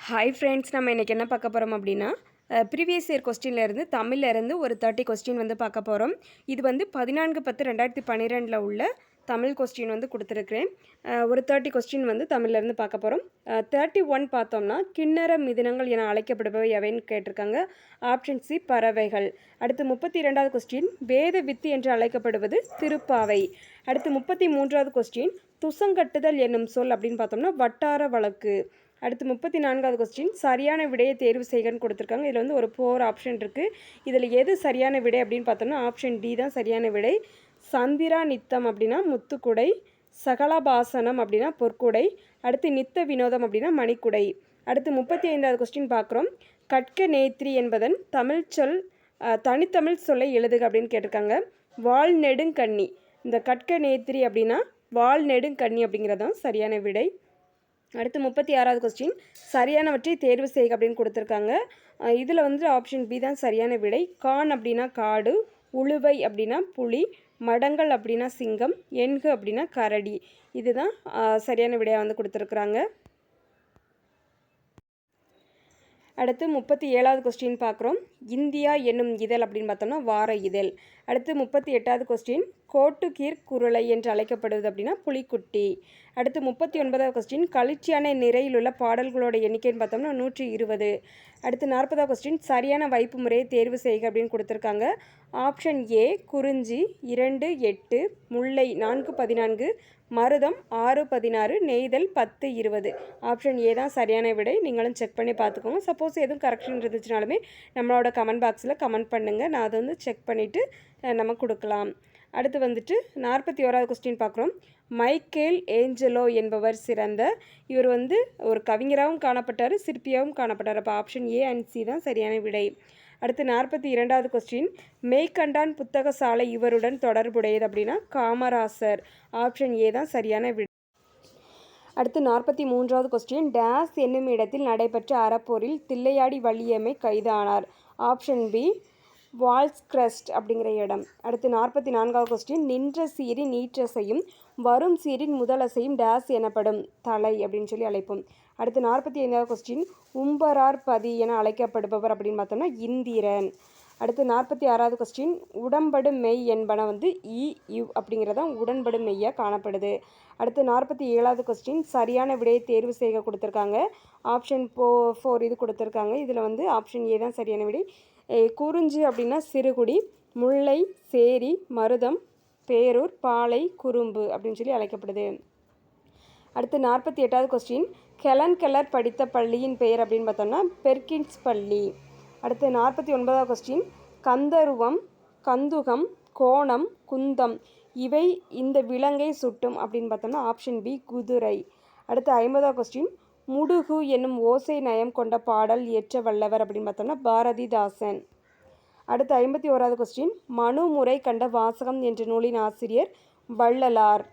Hi friends, நம்ம இன்றைக்கி என்ன பார்க்க போகிறோம் அப்படின்னா ப்ரீவியஸ் இயர் கொஸ்டின்லேருந்து தமிழ்லேருந்து ஒரு 30 கொஸ்டின் வந்து பார்க்க போகிறோம். இது வந்து 14/10/2012 உள்ள தமிழ் கொஸ்டின் வந்து கொடுத்துருக்குறேன். ஒரு 30 கொஸ்டின் வந்து தமிழ்லேருந்து பார்க்க போகிறோம். 31 பார்த்தோம்னா கிண்ணற மிதினங்கள் என அழைக்கப்படுபவை எவைன்னு கேட்டிருக்காங்க. ஆப்ஷன் சி பறவைகள். அடுத்து 32வது கொஸ்டின் வேத வித்து என்று அழைக்கப்படுவது திருப்பாவை. அடுத்து 33வது கொஸ்டின் துசங்கட்டுதல் என்னும் சொல் அப்படின்னு பார்த்தோம்னா வட்டார வழக்கு. அடுத்து 34வது கொஸ்டின் சரியான விடையை தேர்வு செய்கன்னு கொடுத்துருக்காங்க. இதில் வந்து ஒரு 4 ஆப்ஷன் இருக்குது. இதில் எது சரியான விடை அப்படின்னு பார்த்தோம்னா ஆப்ஷன் டி தான் சரியான விடை. சந்திரா நித்தம் அப்படின்னா முத்துக்குடை, சகலாபாசனம் அப்படின்னா பொற்குடை, அடுத்து நித்த வினோதம் அப்படின்னா மணிக்குடை. அடுத்து 35வது கொஸ்டின் பார்க்குறோம். கட்க நேத்ரி என்பதன் தமிழ் சொல் தனித்தமிழ் சொல்லை எழுதுக அப்படின்னு கேட்டிருக்காங்க. வால்நெடுங்கண்ணி. இந்த கட்க நேத்ரி அப்படின்னா வால்நெடுங்கண்ணி அப்படிங்கிறதான் சரியான விடை. அடுத்து 36வது கொஸ்டின் சரியானவற்றை தேர்வு செய்க அப்படின்னு கொடுத்துருக்காங்க. இதில் வந்து ஆப்ஷன் பி தான் சரியான விடை. கான் அப்படின்னா காடு, உழுவை அப்படின்னா புலி, மடங்கள் அப்படின்னா சிங்கம், எண்கு அப்படின்னா கரடி. இதுதான் சரியான விடையாக வந்து கொடுத்துருக்குறாங்க. அடுத்து 37வது கொஸ்டின் பார்க்குறோம். இந்தியா என்னும் இதழ் அப்படின்னு பார்த்தோம்னா வார இதழ். அடுத்து 38வது கொஸ்டின் கோட்டுகீர் குருளை என்று அழைக்கப்படுவது அப்படின்னா புலிக்குட்டி. அடுத்து 39வது கொஸ்டின் களிச்சியான நிறையில் உள்ள பாடல்களோட எண்ணிக்கைன்னு பார்த்தோம்னா 120. அடுத்து 40வது கொஸ்டின் சரியான வைப்பு முறையை தேர்வு செய்க அப்படின்னு கொடுத்துருக்காங்க. ஆப்ஷன் ஏ குறிஞ்சி 2 8, முல்லை 4 14, மருதம் 6 16, நெய்தல் 10 20. ஆப்ஷன் ஏ தான் சரியான விடை. நீங்களும் செக் பண்ணி பார்த்துக்கோங்க. சப்போஸ் எதுவும் கரெக்ஷன் இருந்துச்சுனாலுமே நம்மளோட கமெண்ட் பாக்ஸில் கமெண்ட் பண்ணுங்கள். நான் அதை வந்து செக் பண்ணிவிட்டு நம்ம கொடுக்கலாம். அடுத்து வந்துட்டு 41வது கொஸ்டின் பார்க்குறோம். மைக்கேல் ஏஞ்சலோ என்பவர் சிறந்த இவர் வந்து ஒரு கவிஞராகவும் காணப்பட்டார், சிற்பியாகவும் காணப்பட்டார். அப்போ ஆப்ஷன் ஏ அண்ட் சி தான் சரியான விடை. அடுத்து 42வது கொஸ்டின் மெய்கண்டான் புத்தக சாலை இவருடன் தொடர்புடையது அப்படின்னா காமராசர். ஆப்ஷன் ஏ தான் சரியான விடை. அடுத்து 43வது கொஸ்டின் டேஸ் என்னும் இடத்தில் நடைபெற்ற அறப்போரில் தில்லையாடி வள்ளியம்மை கைதானார். ஆப்ஷன் பி வால்ஸ்கிரஸ்ட் அப்படிங்கிற இடம். அடுத்து 44வது கொஸ்டின் நின்ற சீரின் நீற்றசையும் வரும் சீரின் முதலசையும் டேஸ் எனப்படும் தலை அப்படின்னு சொல்லி அழைப்போம். அடுத்து 45வது கொஸ்டின் உம்பரார் பதி என அழைக்கப்படுபவர் அப்படின்னு பார்த்தோம்னா இந்திரன். அடுத்து 46வது கொஸ்டின் உடம்படு மெய் என்பன வந்து இவ் அப்படிங்கிறதான் உடன்படு மெய்யாக காணப்படுது. அடுத்து 47வது கொஸ்டின் சரியான விடையை தேர்வு செய்ய கொடுத்துருக்காங்க. ஆப்ஷன் 4 இது கொடுத்துருக்காங்க. இதில் வந்து ஆப்ஷன் ஏ தான் சரியான விடை. குறிஞ்சி அப்படின்னா சிறுகுடி, முல்லை சேரி, மருதம் பேரூர், பாலை குறும்பு அப்படின்னு சொல்லி அழைக்கப்படுது. அடுத்து 48வது கொஸ்டின் கெலன் கெல்லர் படித்த பள்ளியின் பெயர் அப்படின்னு பார்த்தோம்னா பெர்கின்ஸ் பள்ளி. அடுத்து 49வது கொஸ்டின் கந்தருவம், கந்துகம், கோணம், குந்தம் இவை இந்த விலங்கை சுட்டும் அப்படின்னு பார்த்தோம்னா ஆப்ஷன் பி குதிரை. அடுத்து 50வது கொஸ்டின் முடுகு என்னும் ஓசை நயம் கொண்ட பாடல் இயற்ற வல்லவர் அப்படின்னு பார்த்தோம்னா பாரதிதாசன். அடுத்து 51வது கொஸ்டின் மனுமுறை கண்ட வாசகம் என்ற நூலின் ஆசிரியர் வள்ளலார்.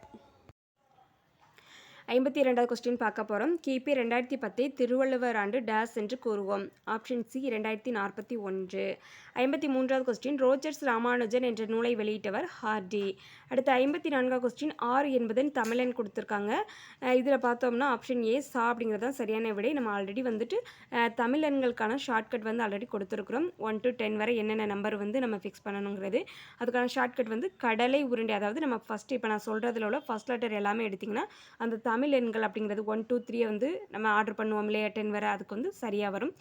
52வது கொஸ்டின் பார்க்க போகிறோம். கிபி 2010 திருவள்ளுவர் ஆண்டு டேஸ் என்று கூறுவோம். Option C 2041. 53வது கொஸ்டின் ரோஜர்ஸ் ராமானுஜன் என்ற நூலை வெளியிட்டவர் ஹார்டி. அடுத்து 54வது கொஸ்டின் ஆறு என்பதன் தமிழன் கொடுத்துருக்காங்க. இதில் பார்த்தோம்னா ஆப்ஷன் ஏ சா அப்படிங்கிறது தான் சரியான விடை. நம்ம ஆல்ரெடி வந்துட்டு தமிழன்களுக்கான ஷார்ட்கட் வந்து ஆல்ரெடி கொடுத்துருக்குறோம். 1 to 10 வரை என்னென்ன நம்பர் வந்து நம்ம ஃபிக்ஸ் பண்ணணுங்கிறது. அதுக்கான ஷார்ட்கட் வந்து கடலை உருண்டை. அதாவது நம்ம ஃபஸ்ட்டு இப்போ நான் சொல்கிறதுல உள்ள ஃபஸ்ட் லெட்டர் எல்லாமே எடுத்திங்கன்னா அந்த தமிழ் எண்கள் அப்படிங்கிறது 1 2 3 வந்து நம்ம ஆர்டர் பண்ணுவோம் இல்லையா 10 வரை, அதுக்கு வந்து சரியாக வரும்.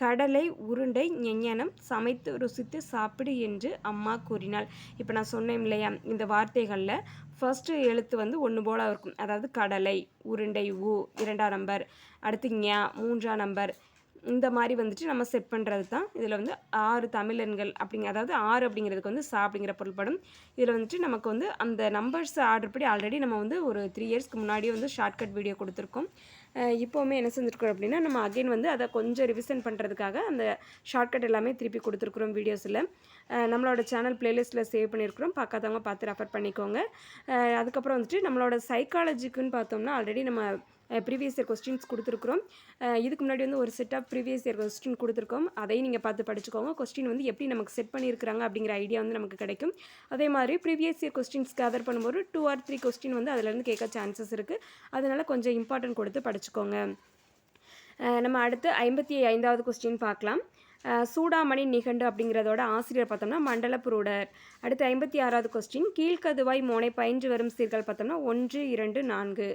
கடலை உருண்டை ஞெஞனம் சமைத்து ருசித்து சாப்பிடு என்று அம்மா கூறினாள். இப்போ நான் சொன்னேன் இல்லையா, இந்த வார்த்தைகளில் ஃபஸ்ட்டு எழுத்து வந்து ஒன்று போல் இருக்கும். அதாவது கடலை, உருண்டை ஊ 2ஆம் நம்பர், அடுத்து ஞா 3ஆம் நம்பர், இந்த மாதிரி வந்துட்டு நம்ம செட் பண்ணுறது தான். இதில் வந்து 6 தமிழ் எண்கள் அதாவது 6 அப்படிங்கிறதுக்கு வந்து சா அப்படிங்கிற பொருள்படும். இதில் வந்துட்டு நமக்கு வந்து அந்த நம்பர்ஸ் ஆர்டர் படி ஆல்ரெடி நம்ம வந்து ஒரு 3 இயர்ஸ்க்கு முன்னாடியே வந்து ஷார்ட்கட் வீடியோ கொடுத்துருக்கோம். இப்போவுமே என்ன செஞ்சுருக்கோம் அப்படின்னா நம்ம அகைன் வந்து அதை கொஞ்சம் ரிவிஷன் பண்ணுறதுக்காக அந்த ஷார்ட்கட் எல்லாமே திருப்பி கொடுத்துருக்குறோம் வீடியோஸில். நம்மளோட சேனல் ப்ளேலிஸ்ட்டில் சேவ் பண்ணியிருக்கிறோம். பார்க்காதவங்க பார்த்து ரெஃபர் பண்ணிக்கோங்க. அதுக்கப்புறம் வந்துட்டு நம்மளோட சைக்காலஜிக்குன்னு பார்த்தோம்னா ஆல்ரெடி நம்ம ப்ரீவியஸ் இயர் கொஸ்டின்ஸ் கொடுத்துருக்குறோம். இதுக்கு முன்னாடி வந்து ஒரு set of previous year question கொடுத்துருக்கோம். அதையும் நீங்கள் பார்த்து படிச்சுக்கோங்க. கொஸ்டின் வந்து எப்படி நமக்கு செட் பண்ணியிருக்கிறாங்க அப்படிங்கிற ஐடியா வந்து நமக்கு கிடைக்கும். அதே மாதிரி ப்ரீவியஸ் இயர் கொஸ்டின்ஸ் கேதர் பண்ணும்போது 2 or 3 கொஸ்டின் வந்து அதிலேருந்து கேட்க சான்சஸ் இருக்குது. அதனால் கொஞ்சம் இம்பார்ட்டன்ட் கொடுத்து படிச்சுக்கோங்க. நம்ம அடுத்து 55வது கொஸ்டின் பார்க்கலாம். சூடாமணி நிகண்டு அப்படிங்கிறதோட ஆசிரியர் பார்த்தோம்னா மண்டலப்புரூடர். அடுத்து 56வது கொஸ்டின் கீழ்கதுவாய் மோனை பயின்று வரும் சீர்கள் பார்த்தோம்னா 1, 2, 4.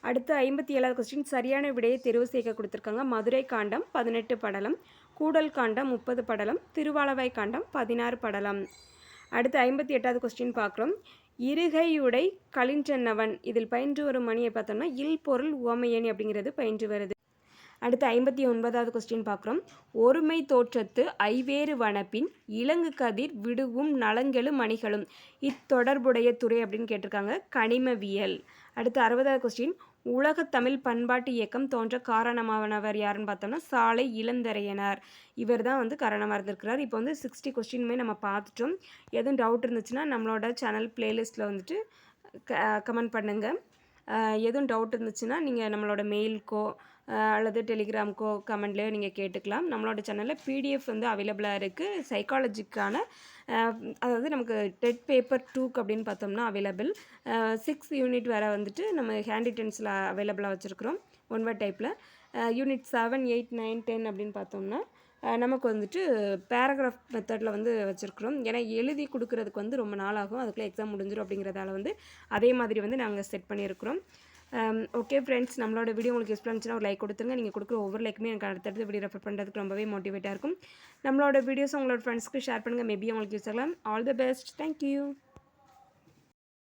அடுத்து 57வது கொஸ்டின் சரியான விடையை தெரிவு செய்ய கொடுத்துருக்காங்க. மதுரை காண்டம் 18 படலம், கூடல் காண்டம் 30 படலம், திருவாலவாய் காண்டம் 16 படலம். அடுத்து 58வது கொஸ்டின் பார்க்குறோம். இருகையுடை களின்றென்னவன் இதில் பயின்று வரும் மணியை பார்த்தோம்னா இல் பொருள் உவமையணி அப்படிங்கிறது பயின்று வருது. அடுத்து 59வது கொஸ்டின் பார்க்குறோம். ஒருமை தோற்றத்து ஐவேறு வனப்பின் இலங்கு கதிர் விடுவும் நலங்கெழு மணிகளும் இத்தொடர்புடைய துறை அப்படின்னு கேட்டிருக்காங்க. கனிமவியல். அடுத்து 60வது கொஸ்டின் உலகத்தமிழ் பண்பாட்டு இயக்கம் தோன்ற காரணமானவர் யாருன்னு பார்த்தோம்னா சாலை இளந்தரையனார். இவர் தான் வந்து காரணமாக இருந்திருக்கிறார். இப்போ வந்து 60 கொஸ்டினுமே நம்ம பார்த்துட்டோம். எதுவும் டவுட் இருந்துச்சுன்னா நம்மளோட சேனல் பிளேலிஸ்ட்டில் வந்துட்டு கமெண்ட் பண்ணுங்கள். எதுவும் டவுட் இருந்துச்சுன்னா நீங்கள் நம்மளோட மெயிலுக்கோ அல்லது டெலிகிராமுக்கோ கமெண்ட்லேயோ நீங்கள் கேட்டுக்கலாம். நம்மளோட சேனலில் பிடிஎஃப் வந்து அவைலபிளாக இருக்குது. சைக்காலஜிக்கான அதாவது நமக்கு டெட் பேப்பர் 2க்கு அப்படின்னு பார்த்தோம்னா அவைலபிள். 6 யூனிட் வேறு வந்துட்டு நம்ம ஹேண்ட் ரிட்டன்ஸில் அவைலபிளாக வச்சுருக்குறோம் ஒன் வேர்ட் டைப்பில். யூனிட் 7, 8, 9, 10 அப்படின்னு பார்த்தோம்னா நமக்கு வந்துட்டு பேராகிராஃப் மெத்தடில் வந்து வச்சுருக்குறோம். ஏன்னா எழுதி கொடுக்குறதுக்கு வந்து ரொம்ப நாள் ஆகும், அதுக்குள்ளே எக்ஸாம் முடிஞ்சிடும் அப்படிங்கிறதால வந்து அதே மாதிரி வந்து நாங்கள் செட் பண்ணியிருக்கிறோம். ஓகே ஃப்ரெண்ட்ஸ், நம்மளோட வீடியோ உங்களுக்கு யூஸ்ஃபுல்லாக இருந்துச்சுன்னா ஒரு லைக் கொடுத்துருங்க. நீங்கள் கொடுக்குற ஒவ்வொரு லைக்குமே எனக்கு அடுத்தடுத்து வீடியோ ரெஃபர் பண்ணுறதுக்கு ரொம்பவே மோட்டிவேட்டாக இருக்கும். நம்மளோட வீடியோஸ் உங்களோட ஃப்ரெண்ட்ஸ்க்கு ஷேர் பண்ணுங்கள். மேபி உங்களுக்கு யூஸ் ஆகலாம். All the best. தேங்க்யூ.